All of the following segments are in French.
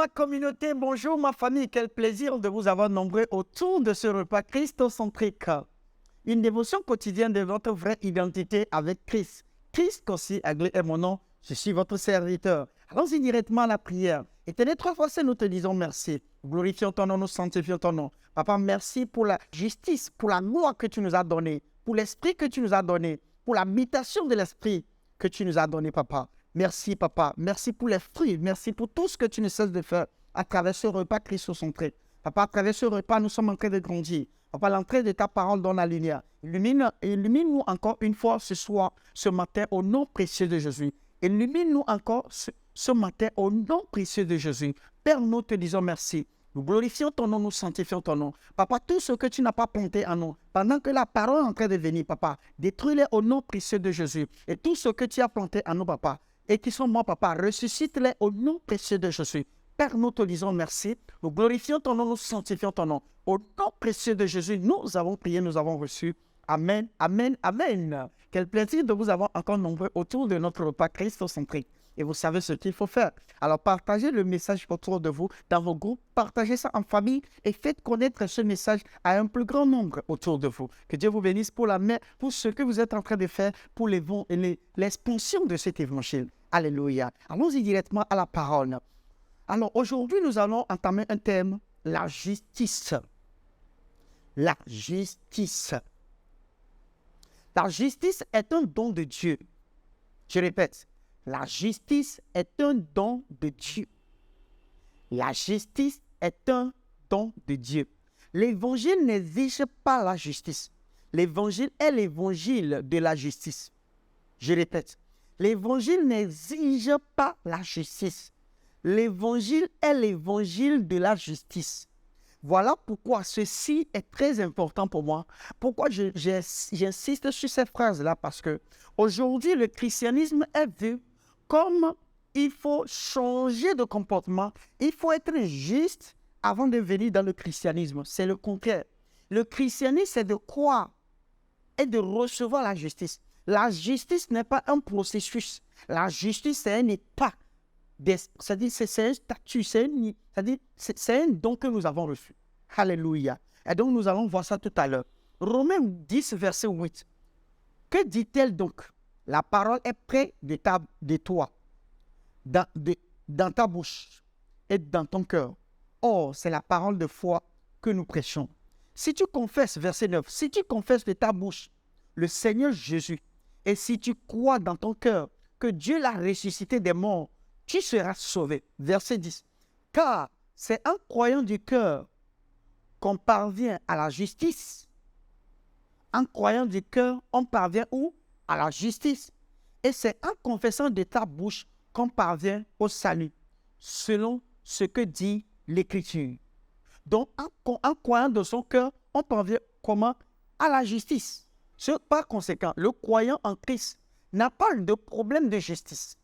ma communauté, bonjour ma famille, quel plaisir de vous avoir nombreux autour de ce repas christocentrique. Une dévotion quotidienne de votre vraie identité avec Christ. Christ aussi, Agli est mon nom, je suis votre serviteur. Allons-y directement à la prière. Éternel, 3 fois nous te disons merci. Glorifions ton nom, nous sanctifions ton nom. Papa, merci pour la justice, pour la loi que tu nous as donnée, pour l'esprit que tu nous as donné, pour l'habitation de l'esprit que tu nous as donné, papa. Merci, papa. Merci pour les fruits. Merci pour tout ce que tu ne cesses de faire à travers ce repas christocentrique. Papa, à travers ce repas, nous sommes en train de grandir. Papa, l'entrée de ta parole dans la lumière. Illumine-nous encore une fois ce soir, ce matin, au nom précieux de Jésus. Illumine-nous encore ce matin, au nom précieux de Jésus. Père, nous te disons merci. Nous glorifions ton nom, nous sanctifions ton nom. Papa, tout ce que tu n'as pas planté en nous, pendant que la parole est en train de venir, papa, détruis-les au nom précieux de Jésus. Et tout ce que tu as planté en nous, papa, et qui sont morts, papa, ressuscite-les au nom précieux de Jésus. Père, nous te disons merci. Nous glorifions ton nom, nous sanctifions ton nom. Au nom précieux de Jésus, nous avons prié, nous avons reçu. Amen, amen, amen. Quel plaisir de vous avoir encore nombreux autour de notre repas christocentrique. Et vous savez ce qu'il faut faire. Alors partagez le message autour de vous, dans vos groupes, partagez ça en famille et faites connaître ce message à un plus grand nombre autour de vous. Que Dieu vous bénisse pour pour ce que vous êtes en train de faire pour l'expansion de cet évangile. Alléluia. Allons-y directement à la parole. Alors aujourd'hui, nous allons entamer un thème, la justice. La justice. La justice est un don de Dieu. Je répète, la justice est un don de Dieu. La justice est un don de Dieu. L'évangile n'exige pas la justice. L'évangile est l'évangile de la justice. Je répète, l'évangile n'exige pas la justice. L'évangile est l'évangile de la justice. Voilà pourquoi ceci est très important pour moi. Pourquoi j'insiste sur cette phrase-là, parce que aujourd'hui, le christianisme est vu comme il faut changer de comportement. Il faut être juste avant de venir dans le christianisme. C'est le contraire. Le christianisme, c'est de croire et de recevoir la justice. La justice n'est pas un processus. La justice, c'est un état. C'est-à-dire, c'est un statut, c'est un don que nous avons reçu. Alléluia. Et donc, nous allons voir ça tout à l'heure. Romains 10, verset 8. Que dit-elle donc? La parole est près de toi, dans ta bouche et dans ton cœur. Or, c'est la parole de foi que nous prêchons. Si tu confesses, verset 9, si tu confesses de ta bouche le Seigneur Jésus, et si tu crois dans ton cœur que Dieu l'a ressuscité des morts, tu seras sauvé. Verset 10. Car c'est en croyant du cœur qu'on parvient à la justice. En croyant du cœur, on parvient où? À la justice. Et c'est en confessant de ta bouche qu'on parvient au salut, selon ce que dit l'Écriture. Donc, en croyant de son cœur, on parvient comment? À la justice. Par conséquent, le croyant en Christ n'a pas de problème de justice.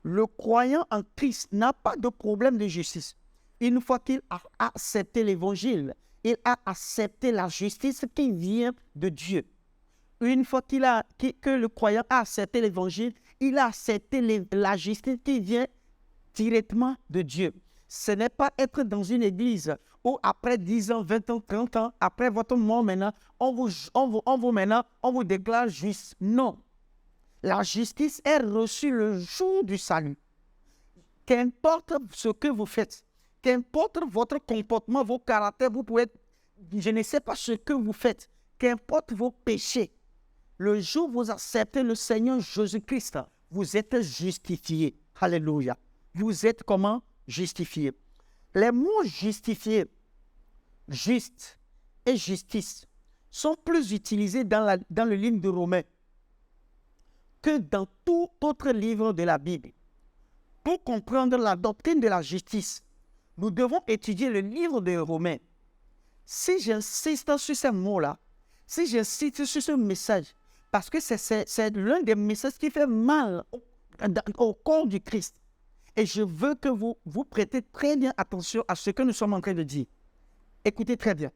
Le croyant en Christ n'a pas de problème de justice. Une fois qu'il a accepté l'évangile, il a accepté la justice qui vient de Dieu. Une fois que le croyant a accepté l'évangile, il a accepté la justice qui vient directement de Dieu. Ce n'est pas être dans une église où après 10 ans, 20 ans, 30 ans, après votre mort maintenant, on vous déclare juste. Non. La justice est reçue le jour du salut. Qu'importe ce que vous faites, qu'importe votre comportement, vos caractères, vous pouvez être, je ne sais pas ce que vous faites, qu'importe vos péchés, le jour où vous acceptez le Seigneur Jésus-Christ, vous êtes justifié. Alléluia. Vous êtes comment? Justifié. Les mots justifié, juste et justice sont plus utilisés dans le livre de Romains que dans tout autre livre de la Bible. Pour comprendre la doctrine de la justice, nous devons étudier le livre de Romains. Si j'insiste sur ces mots-là, si j'insiste sur ce message, parce que c'est l'un des messages qui fait mal au corps du Christ. Et je veux que vous prêtez très bien attention à ce que nous sommes en train de dire. Écoutez très bien.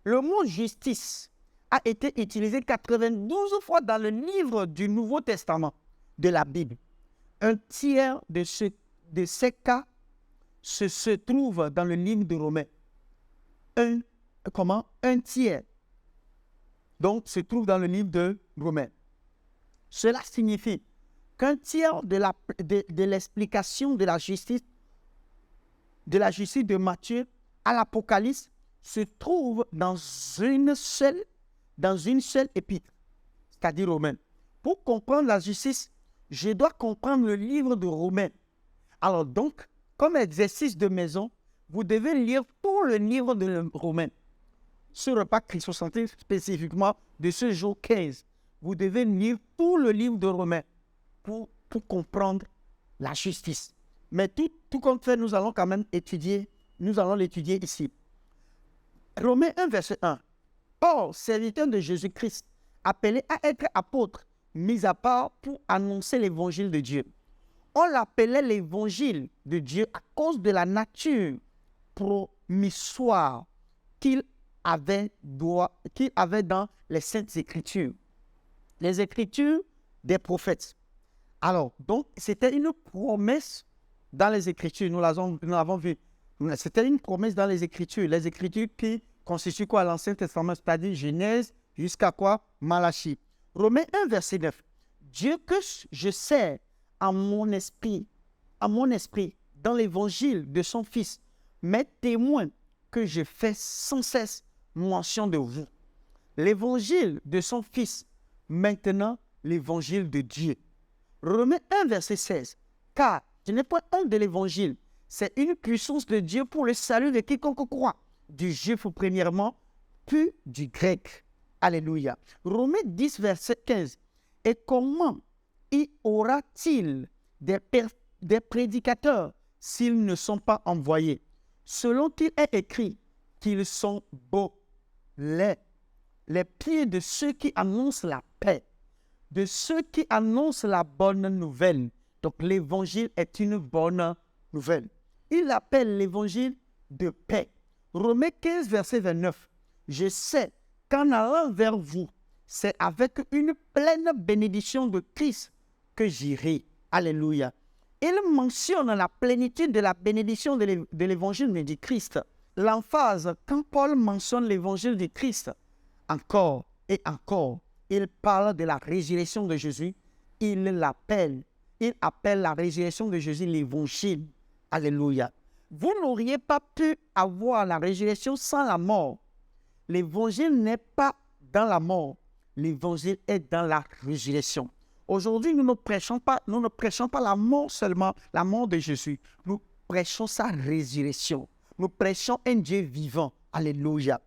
Le mot justice a été utilisé 92 fois dans le livre du Nouveau Testament de la Bible. Un tiers de ces cas se trouve dans le livre de Romains. Un tiers. Donc, se trouve dans le livre de Romains. Cela signifie qu'un tiers de l'explication de la justice de Matthieu à l'Apocalypse se trouve dans une seule épître, c'est-à-dire Romains. Pour comprendre la justice, je dois comprendre le livre de Romains. Alors donc, comme exercice de maison, vous devez lire tout le livre de Romains. Ce repas christocentrique spécifiquement de ce jour 15, vous devez lire tout le livre de Romains pour comprendre la justice. Mais tout compte fait, nous allons quand même l'étudier ici. Romains 1, verset 1. Or, serviteur de Jésus-Christ, appelé à être apôtre, mis à part pour annoncer l'évangile de Dieu. On l'appelait l'évangile de Dieu à cause de la nature promissoire qu'il avait dans les Saintes Écritures. Les Écritures des prophètes. Alors, donc, c'était une promesse dans les Écritures. Nous l'avons vu. C'était une promesse dans les Écritures. Les Écritures qui constituent quoi? L'Ancien Testament, c'est-à-dire Genèse jusqu'à quoi? Malachie. Romains 1, verset 9. Dieu que je sers à mon esprit, dans l'évangile de son Fils, m'est témoin que je fais sans cesse mention de vous. L'évangile de son Fils, maintenant l'évangile de Dieu. Romains 1, verset 16. Car ce n'est pas un de l'évangile, c'est une puissance de Dieu pour le salut de quiconque croit, du juif premièrement, puis du grec. Alléluia. Romains 10, verset 15. Et comment y aura-t-il des prédicateurs s'ils ne sont pas envoyés? Selon qu'il est écrit qu'ils sont beaux, les pieds de ceux qui annoncent la paix, de ceux qui annoncent la bonne nouvelle. Donc l'évangile est une bonne nouvelle. Il appelle l'évangile de paix. Romains 15, verset 29. Je sais qu'en allant vers vous, c'est avec une pleine bénédiction de Christ que j'irai. Alléluia. Il mentionne la plénitude de la bénédiction de l'évangile de Christ. L'emphase, quand Paul mentionne l'évangile de Christ, encore et encore, il parle de la résurrection de Jésus. Il appelle la résurrection de Jésus l'évangile. Alléluia. Vous n'auriez pas pu avoir la résurrection sans la mort. L'évangile n'est pas dans la mort. L'évangile est dans la résurrection. Aujourd'hui, nous ne prêchons pas la mort seulement, la mort de Jésus. Nous prêchons sa résurrection. Nous prêchons un Dieu vivant. Alléluia.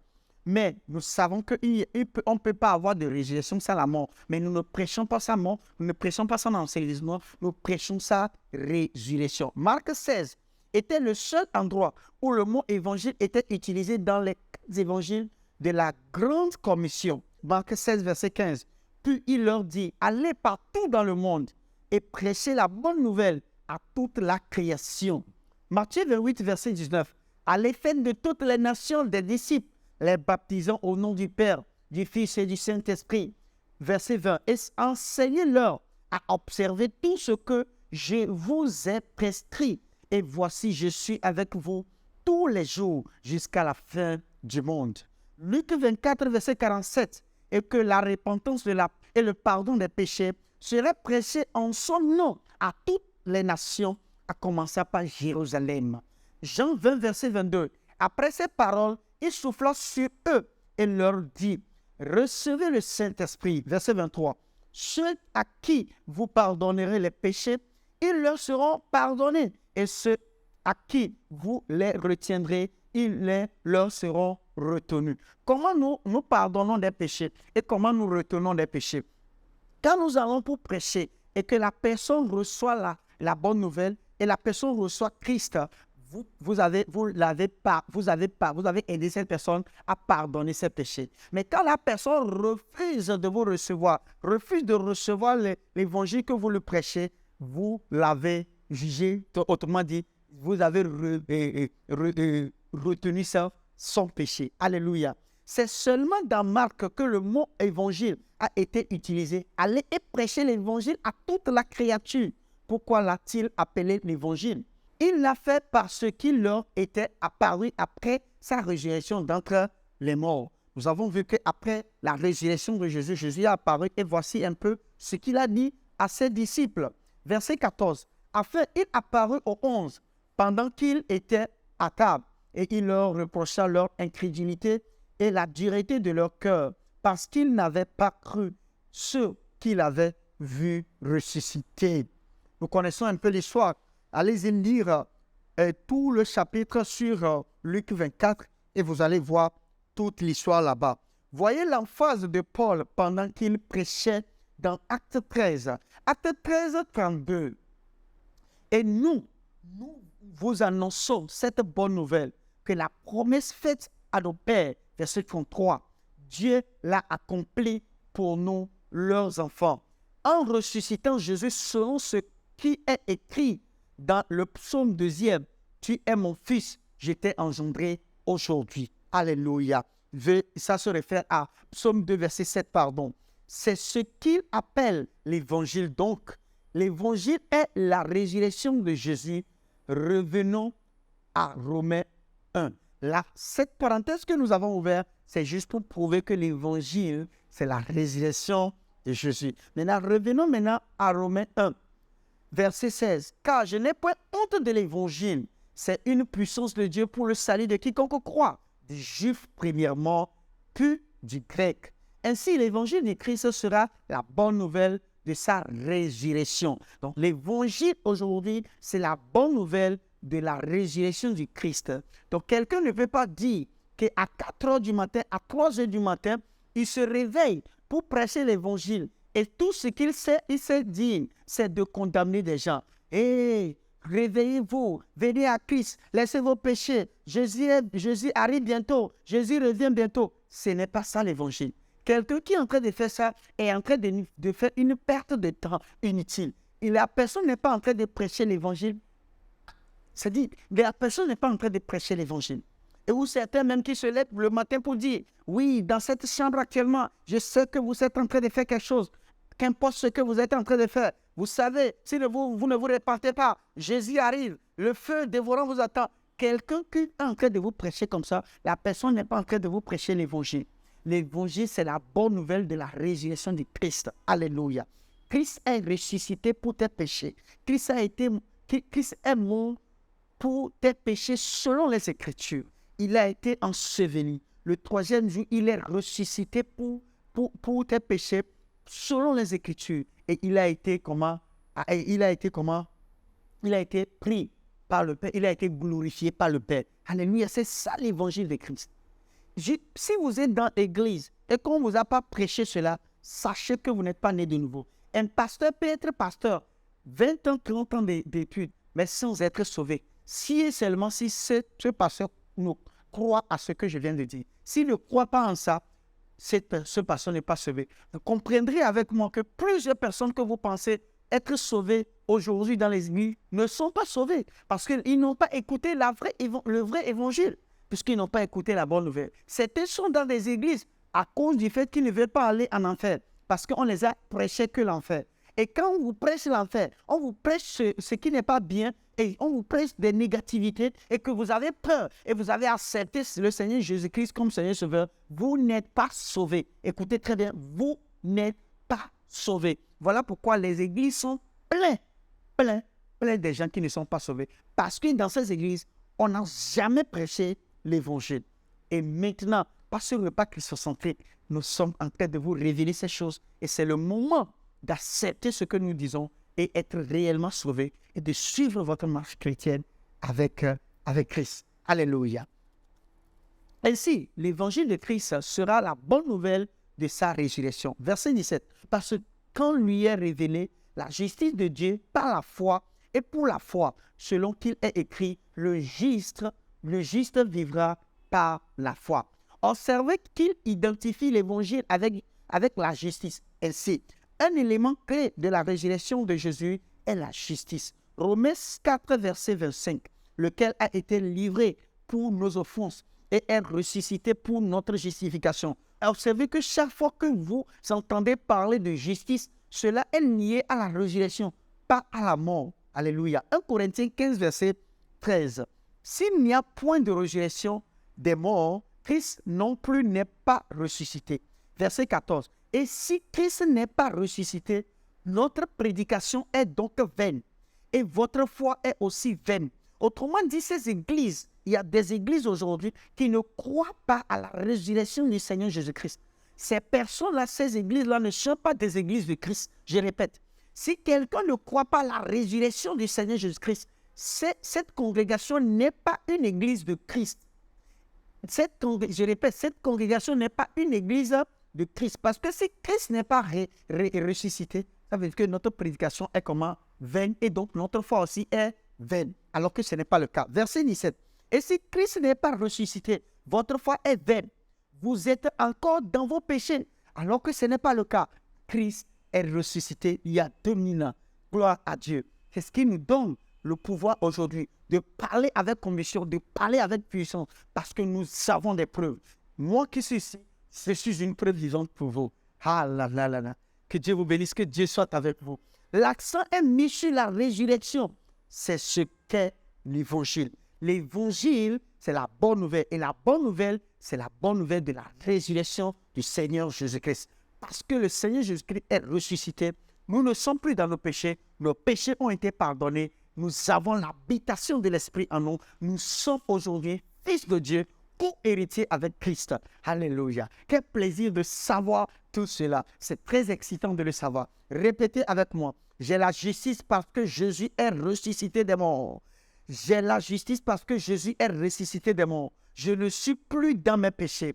Mais nous savons qu'on ne peut pas avoir de résurrection sans la mort. Mais nous ne prêchons pas sa mort, nous ne prêchons pas son enseignement, nous prêchons sa résurrection. Marc 16 était le seul endroit où le mot évangile était utilisé dans les évangiles de la grande commission. Marc 16, verset 15. Puis il leur dit, allez partout dans le monde et prêchez la bonne nouvelle à toute la création. Matthieu 28, verset 19. Allez faire de toutes les nations des disciples, les baptisant au nom du Père, du Fils et du Saint-Esprit. Verset 20. Et enseignez-leur à observer tout ce que je vous ai prescrit. Et voici, je suis avec vous tous les jours jusqu'à la fin du monde. Luc 24, verset 47. Et que la repentance et le pardon des péchés seraient prêchés en son nom à toutes les nations, à commencer par Jérusalem. Jean 20, verset 22. Après ces paroles, il souffla sur eux et leur dit, recevez le Saint-Esprit. Verset 23. Ceux à qui vous pardonnerez les péchés, ils leur seront pardonnés. Et ceux à qui vous les retiendrez, ils leur seront retenus. Comment nous pardonnons des péchés et comment nous retenons des péchés? Quand nous allons pour prêcher et que la personne reçoit la bonne nouvelle et la personne reçoit Christ, vous avez aidé cette personne à pardonner ses péchés. Mais quand la personne refuse de vous recevoir, refuse de recevoir l'évangile que vous le prêchez, vous l'avez jugé, autrement dit, vous avez retenu son péché. Alléluia. C'est seulement dans Marc que le mot évangile a été utilisé. Allez et prêcher l'évangile à toute la créature. Pourquoi l'a-t-il appelé l'évangile? Il l'a fait parce qu'il leur était apparu après sa résurrection d'entre les morts. Nous avons vu qu'après la résurrection de Jésus, Jésus est apparu et voici un peu ce qu'il a dit à ses disciples. Verset 14. Enfin, il apparut aux 11 pendant qu'ils étaient à table et il leur reprocha leur incrédulité et la dureté de leur cœur parce qu'ils n'avaient pas cru ceux qu'il avait vus ressusciter. Nous connaissons un peu l'histoire. Allez-y lire tout le chapitre sur Luc 24 et vous allez voir toute l'histoire là-bas. Voyez l'emphase de Paul pendant qu'il prêchait dans Acte 13. Acte 13, 32. Et nous vous annonçons cette bonne nouvelle, que la promesse faite à nos pères, verset 33, Dieu l'a accomplie pour nous, leurs enfants, en ressuscitant Jésus selon ce qui est écrit dans le psaume 2e. Tu es mon fils, je t'ai engendré aujourd'hui. Alléluia. Ça se réfère à psaume 2, verset 7, pardon. C'est ce qu'il appelle l'évangile. Donc, l'évangile est la résurrection de Jésus. Revenons à Romains 1. Là, cette parenthèse que nous avons ouverte, c'est juste pour prouver que l'évangile, c'est la résurrection de Jésus. Maintenant, revenons à Romains 1, verset 16. Car je n'ai point honte de l'évangile. C'est une puissance de Dieu pour le salut de quiconque croit, du juif premièrement, puis du grec. Ainsi, l'évangile de Christ sera la bonne nouvelle de sa résurrection. Donc, l'évangile aujourd'hui, c'est la bonne nouvelle de la résurrection du Christ. Donc, quelqu'un ne peut pas dire qu'à 4 heures du matin, à 3 heures du matin, il se réveille pour prêcher l'évangile. Et tout ce qu'il sait dire, c'est de condamner des gens. Hé, réveillez-vous, venez à Christ, laissez vos péchés. Jésus arrive bientôt, Jésus revient bientôt. Ce n'est pas ça l'évangile. Quelqu'un qui est en train de faire ça est en train de faire une perte de temps inutile. Et la personne n'est pas en train de prêcher l'évangile. C'est-à-dire, la personne n'est pas en train de prêcher l'évangile. Et ou certains même qui se lèvent le matin pour dire, oui, dans cette chambre actuellement, je sais que vous êtes en train de faire quelque chose. Qu'importe ce que vous êtes en train de faire. Vous savez, si vous ne vous répandez pas, Jésus arrive, le feu dévorant vous attend. Quelqu'un qui est en train de vous prêcher comme ça, la personne n'est pas en train de vous prêcher l'évangile. L'évangile, c'est la bonne nouvelle de la résurrection de Christ. Alléluia. Christ est ressuscité pour tes péchés. Christ est mort pour tes péchés selon les Écritures. Il a été enseveli. Le 3e jour, il est ressuscité pour tes péchés selon les Écritures. Et il a été pris par le Père. Il a été glorifié par le Père. Alléluia. C'est ça l'évangile de Christ. Si vous êtes dans l'église et qu'on ne vous a pas prêché cela, sachez que vous n'êtes pas né de nouveau. Un pasteur peut être pasteur, 20 ans, 30 ans d'études, mais sans être sauvé. Si et seulement si ce pasteur croit à ce que je viens de dire. S'il ne croit pas en ça, ce pasteur n'est pas sauvé. Vous comprendrez avec moi que plusieurs personnes que vous pensez être sauvées aujourd'hui dans les églises ne sont pas sauvées parce qu'ils n'ont pas écouté le vrai évangile. Puisqu'ils n'ont pas écouté la bonne nouvelle. Certains sont dans des églises à cause du fait qu'ils ne veulent pas aller en enfer, parce qu'on les a prêché que l'enfer. Et quand on vous prêche l'enfer, on vous prêche ce qui n'est pas bien, et on vous prêche des négativités, et que vous avez peur, et vous avez accepté le Seigneur Jésus-Christ comme Seigneur Sauveur, vous n'êtes pas sauvés. Écoutez très bien, vous n'êtes pas sauvés. Voilà pourquoi les églises sont pleines des gens qui ne sont pas sauvés. Parce que dans ces églises, on n'a jamais prêché l'évangile. Et maintenant, par ce repas christocentrique, nous sommes en train de vous révéler ces choses. Et c'est le moment d'accepter ce que nous disons et être réellement sauvé et de suivre votre marche chrétienne avec Christ. Alléluia. Ainsi, l'évangile de Christ sera la bonne nouvelle de sa résurrection. Verset 17. Parce que quand lui est révélée la justice de Dieu par la foi et pour la foi, selon qu'il est écrit, le juste vivra par la foi. Observez qu'il identifie l'évangile avec la justice. Ainsi, un élément clé de la résurrection de Jésus est la justice. Romains 4, verset 25, lequel a été livré pour nos offenses et est ressuscité pour notre justification. Observez que chaque fois que vous entendez parler de justice, cela est lié à la résurrection, pas à la mort. Alléluia. 1 Corinthiens 15, verset 13. S'il n'y a point de résurrection des morts, Christ non plus n'est pas ressuscité. Verset 14. Et si Christ n'est pas ressuscité, notre prédication est donc vaine et votre foi est aussi vaine. Autrement dit, ces églises, il y a des églises aujourd'hui qui ne croient pas à la résurrection du Seigneur Jésus-Christ. Ces personnes-là, ces églises-là ne sont pas des églises de Christ. Je répète, si quelqu'un ne croit pas à la résurrection du Seigneur Jésus-Christ, cette congrégation n'est pas une église de Christ. Je répète, cette congrégation n'est pas une église de Christ. Parce que si Christ n'est pas ressuscité, ça veut dire que notre prédication est comment? Vaine, et donc notre foi aussi est vaine, alors que ce n'est pas le cas. Verset 17. Et si Christ n'est pas ressuscité, votre foi est vaine. Vous êtes encore dans vos péchés, alors que ce n'est pas le cas. Christ est ressuscité il y a 2000 ans. Gloire à Dieu. C'est ce qui nous donne le pouvoir aujourd'hui de parler avec conviction, de parler avec puissance, parce que nous avons des preuves. Moi qui suis ici, je suis une preuve vivante pour vous. Ah là là là là. Que Dieu vous bénisse, que Dieu soit avec vous. L'accent est mis sur la résurrection. C'est ce qu'est l'évangile. L'évangile, c'est la bonne nouvelle. Et la bonne nouvelle, c'est la bonne nouvelle de la résurrection du Seigneur Jésus-Christ. Parce que le Seigneur Jésus-Christ est ressuscité, nous ne sommes plus dans nos péchés ont été pardonnés, nous avons l'habitation de l'Esprit en nous, nous sommes aujourd'hui fils de Dieu, co-héritiers avec Christ. Alléluia. Quel plaisir de savoir tout cela. C'est très excitant de le savoir. Répétez avec moi. J'ai la justice parce que Jésus est ressuscité des morts. J'ai la justice parce que Jésus est ressuscité des morts. Je ne suis plus dans mes péchés,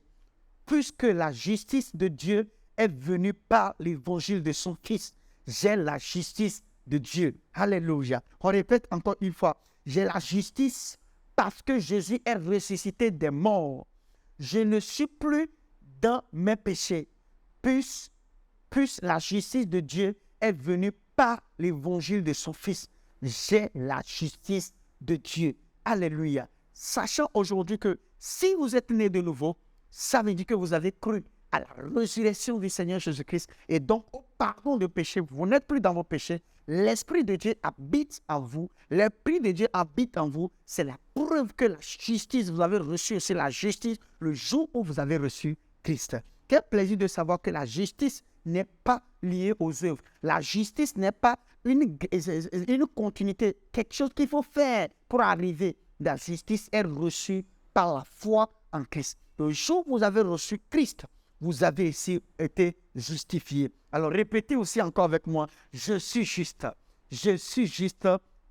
puisque la justice de Dieu est venue par l'évangile de son Fils. J'ai la justice de Dieu. Alléluia. On répète encore une fois. J'ai la justice parce que Jésus est ressuscité des morts. Je ne suis plus dans mes péchés, puisque la justice de Dieu est venue par l'évangile de son Fils. J'ai la justice de Dieu. Alléluia. Sachant aujourd'hui que si vous êtes né de nouveau, ça veut dire que vous avez cru à la résurrection du Seigneur Jésus-Christ et donc au pardon de péché. Vous n'êtes plus dans vos péchés. L'Esprit de Dieu habite en vous. L'Esprit de Dieu habite en vous. C'est la preuve que la justice, vous avez reçu, c'est la justice le jour où vous avez reçu Christ. Quel plaisir de savoir que la justice n'est pas liée aux œuvres. La justice n'est pas une continuité, quelque chose qu'il faut faire pour arriver. La justice est reçue par la foi en Christ. Le jour où vous avez reçu Christ, vous avez ici été justifié. Alors répétez aussi encore avec moi, je suis juste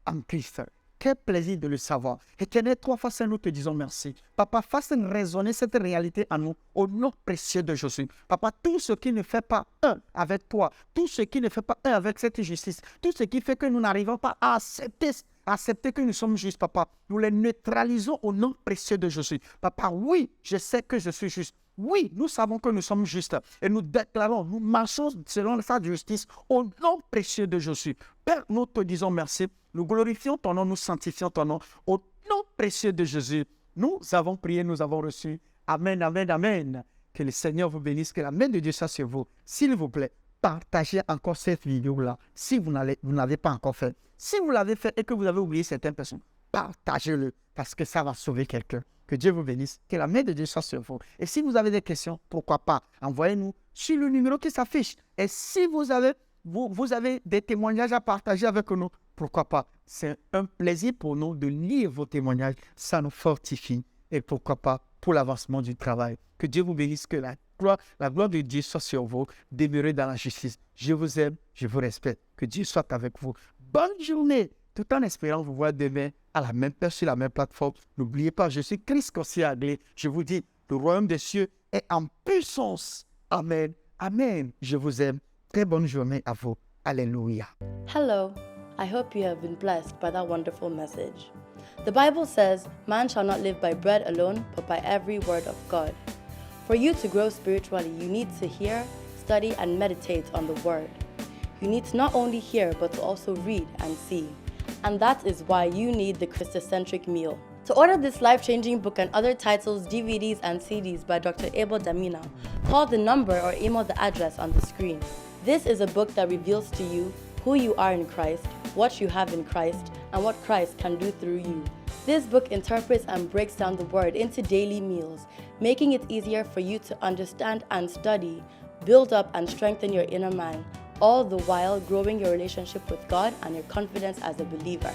en Christ. Quel plaisir de le savoir. Éternel, 3 fois Saint, nous te disons merci. Papa, fasse résonner cette réalité en nous, au nom précieux de Jésus. Papa, tout ce qui ne fait pas un avec toi, tout ce qui ne fait pas un avec cette justice, tout ce qui fait que nous n'arrivons pas à accepter que nous sommes justes, papa, nous les neutralisons au nom précieux de Jésus. Papa, oui, je sais que je suis juste. Oui, nous savons que nous sommes justes et nous déclarons, nous marchons selon sa justice au nom précieux de Jésus. Père, nous te disons merci, nous glorifions ton nom, nous sanctifions ton nom au nom précieux de Jésus. Nous avons prié, nous avons reçu. Amen, amen, amen. Que le Seigneur vous bénisse, que la main de Dieu soit sur vous. S'il vous plaît, partagez encore cette vidéo-là si vous n'avez pas encore fait. Si vous l'avez fait et que vous avez oublié certaines personnes, partagez-le parce que ça va sauver quelqu'un. Que Dieu vous bénisse, que la main de Dieu soit sur vous. Et si vous avez des questions, pourquoi pas, envoyez-nous sur le numéro qui s'affiche. Et si vous avez des témoignages à partager avec nous, pourquoi pas. C'est un plaisir pour nous de lire vos témoignages. Ça nous fortifie. Et pourquoi pas pour l'avancement du travail. Que Dieu vous bénisse, que la gloire de Dieu soit sur vous. Demeurez dans la justice. Je vous aime, je vous respecte. Que Dieu soit avec vous. Bonne journée. Tout en espérant vous voir demain à la même place sur la même plateforme. N'oubliez pas, je suis Christ Cossé-Aglé. Je vous dis, le royaume des cieux est en puissance. Amen. Amen. Je vous aime. Très bonne journée à vous. Alléluia. Hello. I hope you have been blessed by that wonderful message. The Bible says, man shall not live by bread alone, but by every word of God. For you to grow spiritually, you need to hear, study, and meditate on the word. You need to not only hear, but to also read and see. And that is why you need the Christocentric meal. To order this life-changing book and other titles, DVDs, and CDs by Dr. Abel Damina, call the number or email the address on the screen. This is a book that reveals to you who you are in Christ, what you have in Christ, and what Christ can do through you. This book interprets and breaks down the Word into daily meals, making it easier for you to understand and study, build up and strengthen your inner man, all the while growing your relationship with God and your confidence as a believer.